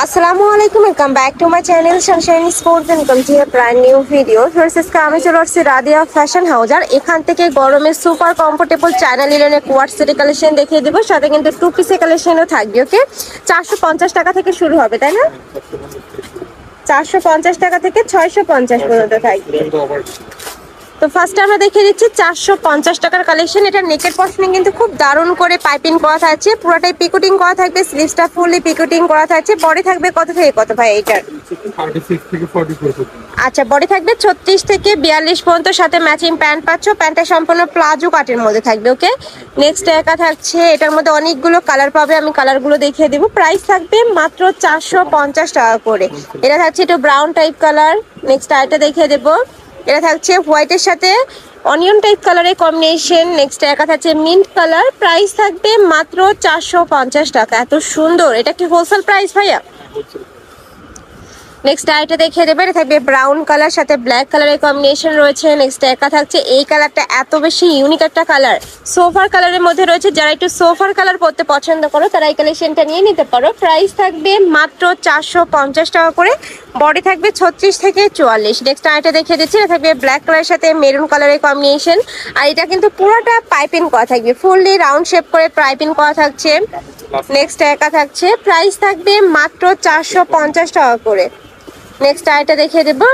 আসসালামু আলাইকুম, welcome back to my channel sunshine sports and welcome to a brand new video. First আমি চলে আসছি রাদিয়া ফ্যাশন হাউস, আর এখান থেকে গরমের সুপার কমফোর্টেবল চায়না লিনেনের কোয়ার্ড সেটের কালেকশন দেখিয়ে দেবো, সাথে কিন্তু টু পিসের কালেকশনও থাকবে। ওকে, 450 টাকা থেকে শুরু হবে, তাই না? 450 টাকা থেকে 650 পর্যন্ত থাকবে। তো ফার্স্টে আমরা দেখিয়ে দিচ্ছি 450 টাকার কালেকশন। এটা নেকের পশনে কিন্তু খুব দারুণ করে পাইপিং করা থাকছে, পুরোটাই পিকুটিং করা থাকবে, স্লিভসটা ফুললি পিকুটিং করা থাকছে। বডি থাকবে কত থেকে কত ভাই এটার? 36 থেকে 44। আচ্ছা, বডি থাকবে 36 থেকে 42 পর্যন্ত, সাথে ম্যাচিং প্যান্ট পাচ্ছ। প্যান্টটা সম্পূর্ণ প্লাজো কাটের মধ্যে থাকবে। ওকে, নেক্সট একা থাকছে, এটার মধ্যে অনেকগুলো কালার পাবে, আমি কালারগুলো দেখিয়ে দেবো। প্রাইস থাকবে মাত্র 450 টাকা করে। এটা থাকছে একটু ব্রাউন টাইপ কালার। নেক্সট আরেকটা দেখিয়ে দেবো, এটা থাকছে হোয়াইটের সাথে অনিয়ন টাইপ কালারের কম্বিনেশন। নেক্সট একা থাকছে মিন্ট কালার। প্রাইস থাকবে মাত্র 450 টাকা। এত সুন্দর, এটা কি হোলসেল প্রাইস ভাইয়া? নেক্সট আইটা দেখিয়ে দেবে, এটা থাকবে ব্রাউন কালার সাথে ব্ল্যাক কালারের কম্বিনেশন রয়েছে। নেক্সট একা থাকছে এই কালারটা, এত বেশি ইউনিক একটা কালার, সোফার কালারের মধ্যে রয়েছে। যারা একটু সোফার কালার পরতে পছন্দ করো তারা এই কালেকশনটা নিয়ে নিতে পারো। প্রাইস থাকবে মাত্র 450 টাকা করে। বডি থাকবে 36 থেকে 44। নেক্সট আইটা দেখিয়ে দিচ্ছি, এটা থাকবে ব্ল্যাক কালারের সাথে মেরুন কালারের কম্বিনেশন, আর এটা কিন্তু পুরোটা পাইপিং করা থাকবে, ফুললি রাউন্ড শেপ করে পাইপিং করা থাকছে। নেক্সট একা থাকছে, প্রাইস থাকবে মাত্র 450 টাকা করে। নেক্সট আইটা দেখিয়ে দেবো।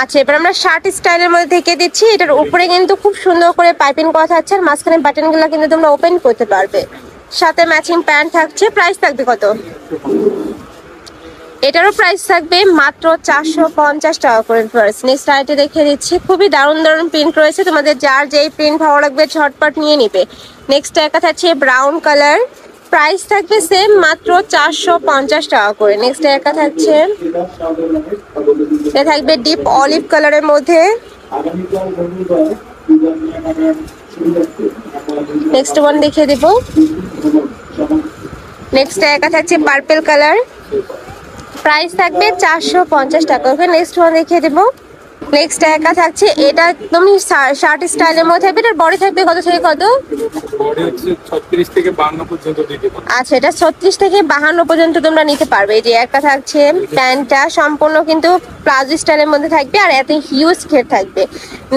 আচ্ছা, এবার আমরা শার্ট স্টাইলের মধ্যে দেখিয়ে দিচ্ছি। এটার উপরে কিন্তু খুব সুন্দর করে পাইপিং করা থাকছে, আর মাঝখানে বাটনগুলো কিন্তু তোমরা ওপেন করতে পারবে, সাথে ম্যাচিং প্যান্ট থাকছে। প্রাইস থাকবে কত? এটারও প্রাইস থাকবে মাত্র 450 টাকা করে। ফার্স্ট নেক্সট আইটা দেখিয়ে দিচ্ছি, খুবই দারুণ দারুণ প্রিন্ট রয়েছে, তোমাদের যার যেই প্রিন্ট ভালো লাগবে ঝটপট নিয়ে নিবে। নেক্সট একটা থাকছে ব্রাউন কালার। প্রাইস থাকবে সেম মাত্র 450 টাকা করে। নেক্সট একা থাকছে, এটা থাকবে ডিপ অলিভ কালারের মধ্যে। নেক্সট ওয়ান দেখিয়ে দিব। নেক্সট একা থাকছে পার্পল কালার। প্রাইস থাকবে 450 টাকা। ওকে, নেক্সট ওয়ান দেখিয়ে দিব। নেক্সট একা থাকছে, এটা একদমই শার্ট স্টাইলের মধ্যে থাকবে। এটার বডি থাকবে কত থেকে কত? বডি হচ্ছে 36 থেকে 52 পর্যন্ত দিতে পারবে। আচ্ছা, এটা 36 থেকে 52 পর্যন্ত তোমরা নিতে পারবে। এই যে একটা থাকছে, প্যান্টটা সম্পূর্ণ কিন্তু প্লাজো স্টাইলের মধ্যে থাকবে, আর এত হিউজ ঘের থাকবে।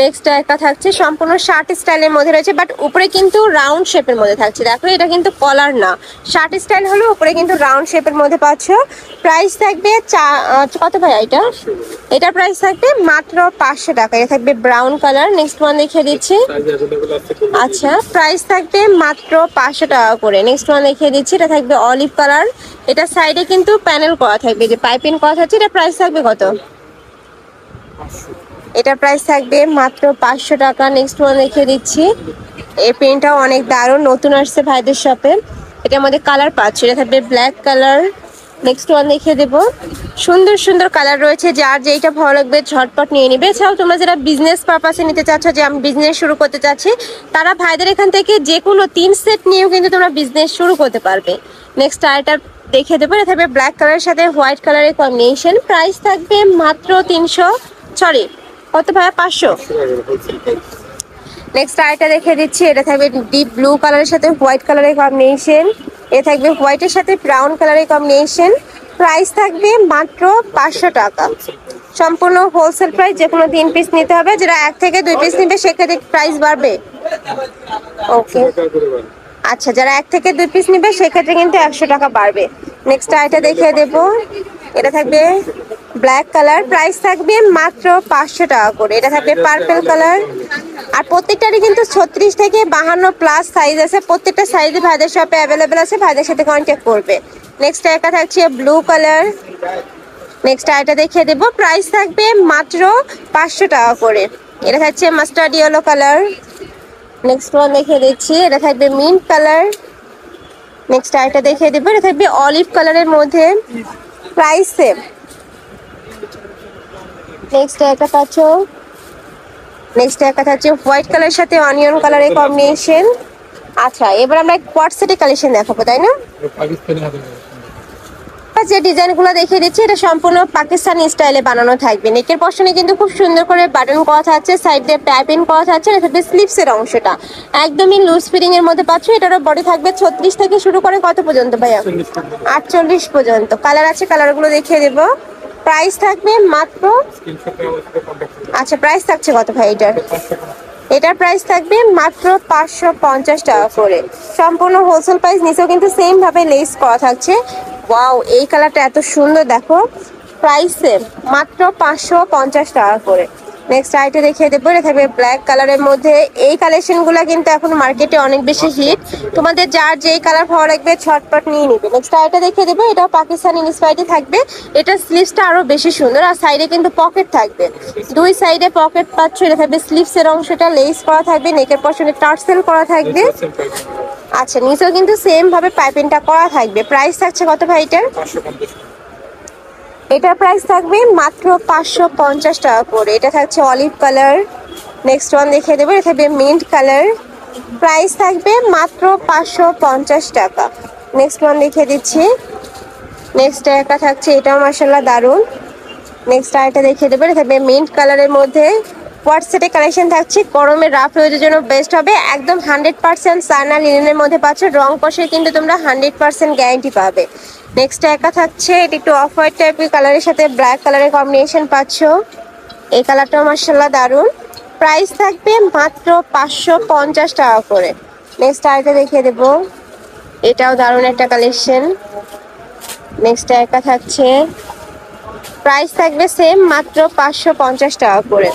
নেক্সট একটা থাকছে সম্পূর্ণ শার্ট স্টাইলের মধ্যে রয়েছে, বাট উপরে কিন্তু রাউন্ড শেপের মধ্যে থাকছে। দেখো, এটা কিন্তু কলার না, শার্ট স্টাইল হলো, উপরে কিন্তু রাউন্ড শেপের মধ্যে পাচ্ছ। প্রাইস থাকবে কত ভাই এটা? এটার প্রাইস থাকবে মাত্র 500 টাকা। এটা থাকবে ব্রাউন কালার। নেক্সট ওয়ান দেখিয়ে দিচ্ছি। আচ্ছা, প্রাইস থাকবে মাত্র 500 টাকা করে। নেক্সট ওয়ান দেখিয়ে দিচ্ছি, এটা থাকবে অলিভ কালার। এটা সাইডে কিন্তু প্যানেল করা থাকবে, যে পাইপিং করা থাকছে। এটা প্রাইস থাকবে কত? এটা প্রাইস থাকবে মাত্র 500 টাকা। নেক্সট ওয়ান দেখিয়ে দিচ্ছি, এই প্রিন্টটাও অনেক দারুণ, নতুন আসছে ভাইদের শপে। এটার মধ্যে কালার পাচ্ছ, এটা থাকবে ব্ল্যাক কালার। নেক্সট ওয়ান দেখিয়ে দেবো, সুন্দর সুন্দর কালার রয়েছে, যার যেইটা ভালো লাগবে ঝটপট নিয়ে নিবে। এছাড়াও তোমরা যারা বিজনেস পারপাসে নিতে চাচ্ছ, যে আমি বিজনেস শুরু করতে চাচ্ছি, তারা ভাইদের এখান থেকে যে কোনো 3 সেট নিয়েও কিন্তু তোমরা বিজনেস শুরু করতে পারবে। নেক্সট আইটা দেখিয়ে দেবো, এটা থাকবে ব্ল্যাক কালারের সাথে হোয়াইট কালারের কম্বিনেশন। প্রাইস থাকবে মাত্র 500। নেক্সট আইটা দেখে দিচ্ছি, এটা থাকবে ডিপ ব্লু কালারের সাথে হোয়াইট কালারের কম্বিনেশন। এ থাকবে হোয়াইটের সাথে ব্রাউন কালারের কম্বিনেশন। প্রাইস থাকবে মাত্র 500 টাকা। সম্পূর্ণ হোলসেল প্রাইস, যে কোনো 3 পিস নিতে হবে। যারা 1 থেকে 2 পিস নিবে সেক্ষেত্রে প্রাইস বাড়বে। ওকে, আচ্ছা, যারা 1 থেকে 2 পিস নিবে সেক্ষেত্রে কিন্তু 100 টাকা বাড়বে। নেক্সট আইটা দেখিয়ে দেবো, এটা থাকবে ব্ল্যাক কালার। প্রাইস থাকবে মাত্র 500 টাকা করে। এটা থাকবে পার্পল কালার, আর প্রত্যেকটারই কিন্তু 36 থেকে 52 প্লাস সাইজ আছে। প্রত্যেকটা সাইজে ভাইদের শপে অ্যাভেলেবেল আছে, ভাইদের সাথে কন্ট্যাক্ট করবে। নেক্সট একটা থাকছে ব্লু কালার। নেক্সট আইটা দেখিয়ে দেবো, প্রাইস থাকবে মাত্র 500 টাকা করে। এটা থাকছে mustard yellow colour. Next one দেখিয়ে দিচ্ছি, এটা থাকবে মিন্ট কালার। নেক্সট আইটা দেখিয়ে দেবো, এটা থাকবে অলিভ কালারের মধ্যে। Price same. নেক্সট একটা পাচ্ছ, নেক্সট একটা থাকছে হোয়াইট কালারের সাথে অনিয়ন কালারের কম্বিনেশন। আচ্ছা, এবার আমরা কোয়ার্ড সেটের কালেকশন দেখাবো, তাই না? যে ডিজাইনগুলো দেখিয়ে দিচ্ছি এটা সম্পূর্ণ পাকিস্তানি স্টাইলে বানানো থাকবে। নেকের পশনে কিন্তু খুব সুন্দর করে বাটন করা থাকছে, সাইড দিয়ে পাইপিং করা থাকছে, এটা থাকবে স্লিভসের অংশটা একদমই লুজ ফিটিং এর মধ্যে পাচ্ছ। এটারও বডি থাকবে 36 থেকে শুরু করে কত পর্যন্ত ভাইয়া? 48 পর্যন্ত। কালার আছে, কালারগুলো দেখিয়ে দেবো। প্রাইস থাকবে মাত্র, আচ্ছা প্রাইস থাকছে কত ভাই এটার? এটার প্রাইস থাকবে মাত্র 550 টাকা করে, সম্পূর্ণ হোলসেল প্রাইস। নিচেও কিন্তু সেম ভাবে লেস করা থাকছে। ওয়াও, এই কালারটা এত সুন্দর, দেখো প্রাইসে মাত্র 550 টাকা করে। নেক্সট আইটে দেখিয়ে দেবো, এটা থাকবে ব্ল্যাক কালারের মধ্যে। এই কালেকশনগুলো কিন্তু এখন মার্কেটে অনেক বেশি হিট, তোমাদের যার যেই কালার ভালো লাগবে ছটপট নিয়ে নিবে। নেক্সট আইটে দেখিয়ে দেবো, এটাও পাকিস্তানি ইন্সপায়ার্ড থাকবে। এটা স্লিভসটা আরো বেশি সুন্দর, আর সাইডে কিন্তু পকেট থাকবে, দুই সাইডে পকেট পাচ্ছ। এটা থাকবে স্লিভসের অংশটা লেস করা থাকবে, নেকের পশনে টার্সেল করা থাকবে। আচ্ছা, নিচেও কিন্তু সেম ভাবে পাইপিংটা করা থাকবে। প্রাইস থাকছে কত ভাই এটার? এটার প্রাইস থাকবে মাত্র 550 টাকা করে। এটা থাকছে অলিভ কালার। নেক্সট ওয়ান দেখিয়ে দেবো, এটা থাকবে মিন্ট কালার। প্রাইস থাকবে মাত্র 550 টাকা। নেক্সট ওয়ান দেখিয়ে দিচ্ছি। নেক্সট একটা থাকছে, এটাও মাশাআল্লাহ দারুন। নেক্সট আরেকটা দেখিয়ে দেবো, এটা থাকবে মিন্ট কালারের মধ্যে। হোয়াটসঅ্যাপে কালেকশন থাকছে, গরমে রাফ ইউজের জন্য বেস্ট হবে। একদম 100% সানা লিনেনের মধ্যে পাচ্ছ, রং কষে কিন্তু তোমরা 100% গ্যারান্টি পাবে। নেক্সট একা থাকছে, এটা একটু অফ হোয়াইট টাইপের কালারের সাথে ব্ল্যাক কালারের কম্বিনেশন পাচ্ছ। এই কালারটাও মাশাআল্লাহ দারুন। প্রাইস থাকবে মাত্র 550 টাকা করে। নেক্সট আরেকটা দেখিয়ে দেবো, এটাও দারুন একটা কালেকশন। নেক্সট একা থাকছে, প্রাইস থাকবে সেম মাত্র 550 টাকা করে।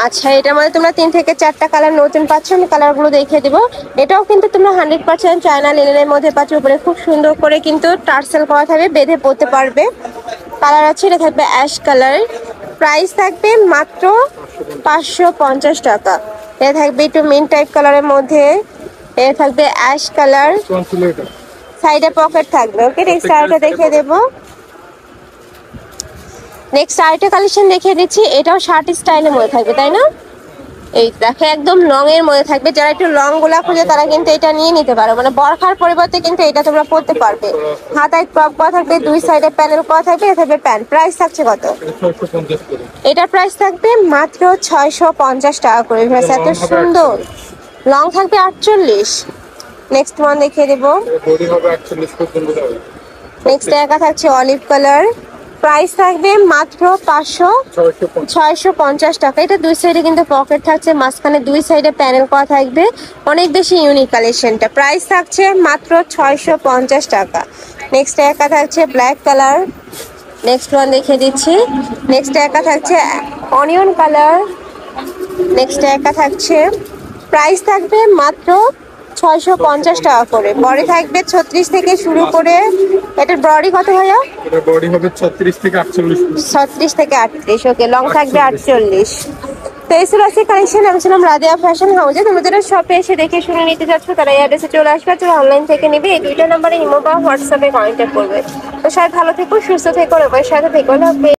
আচ্ছা, এটার মধ্যে তোমরা 3 থেকে 4টা কালার নতুন পাচ্ছ, আমি কালারগুলো দেখিয়ে দিব। এটাও কিন্তু তোমরা 100% চায়না লিনেনের মধ্যে পাচ্ছ। উপরে খুব সুন্দর করে কিন্তু টার্সেল করা থাকবে, বেঁধে পরতে পারবে। কালার আছে, এটা থাকবে অ্যাশ কালার। প্রাইস থাকবে মাত্র 550 টাকা। এটা থাকবে একটু মিন্ট টাইপ কালারের মধ্যে। এটা থাকবে অ্যাশ কালার, সাইডে পকেট থাকবে। ওকে, নেক্সট আরেকটা দেখিয়ে দেবো। নেক্সট আরেকটা কালেকশন দেখিয়ে দিচ্ছি, এটাও শার্ট স্টাইলের মধ্যে থাকবে, তাই না? এই দেখো একদম লং এর মধ্যে থাকবে। যারা একটু লং গুলা খুঁজে তারা কিন্তু এটা নিয়ে নিতে পারো, মানে বরখার পরিবর্তে কিন্তু এটা তোমরা পরতে পারবে। হাতায় ক্রপ করা থাকবে, দুই সাইডে প্যানেল করা থাকবে। এটা থাকবে প্যান্ট। প্রাইস থাকছে কত? এটার প্রাইস থাকবে মাত্র 650 টাকা করে। এত সুন্দর, লং থাকবে 48। নেক্সট ওয়ান দেখিয়ে দেবো। নেক্সট একা থাকছে অলিভ কালার। প্রাইস থাকবে মাত্র 650 টাকা। এটা দুই সাইডে কিন্তু পকেট থাকছে, মাঝখানে দুই সাইডে প্যানেল করা থাকবে। অনেক বেশি ইউনিক কালেকশনটা। প্রাইস থাকছে মাত্র 650 টাকা। নেক্সট একা থাকছে ব্ল্যাক কালার। নেক্সট ওয়ান দেখিয়ে দিচ্ছি। নেক্সট একা থাকছে অনিয়ন কালার। নেক্সট একা থাকছে, প্রাইস থাকবে মাত্র 650 টাকা করে। বডি থাকবে 36 থেকে শুরু করে, এটার বডি কত ভাইয়া? এটার বডি হবে 36 থেকে 48। 36 থেকে 38। ওকে, লং থাকবে 48। তো এই ছিল আজকে কালেকশন। আমি ছিলাম রাদিয়া ফ্যাশন হাউসে। তোমরা যারা শপে এসে দেখে শুনে নিতে চাচ্ছ তারা এই অ্যাড্রেসে চলে আসবে, তোমরা অনলাইন থেকে নিবে। এই দুইটা নাম্বারে ইমো বা হোয়াটসঅ্যাপে কন্ট্যাক্ট করবে। তো সবাই ভালো থেকো, সুস্থ থেকো, সবার সাথে থেকো।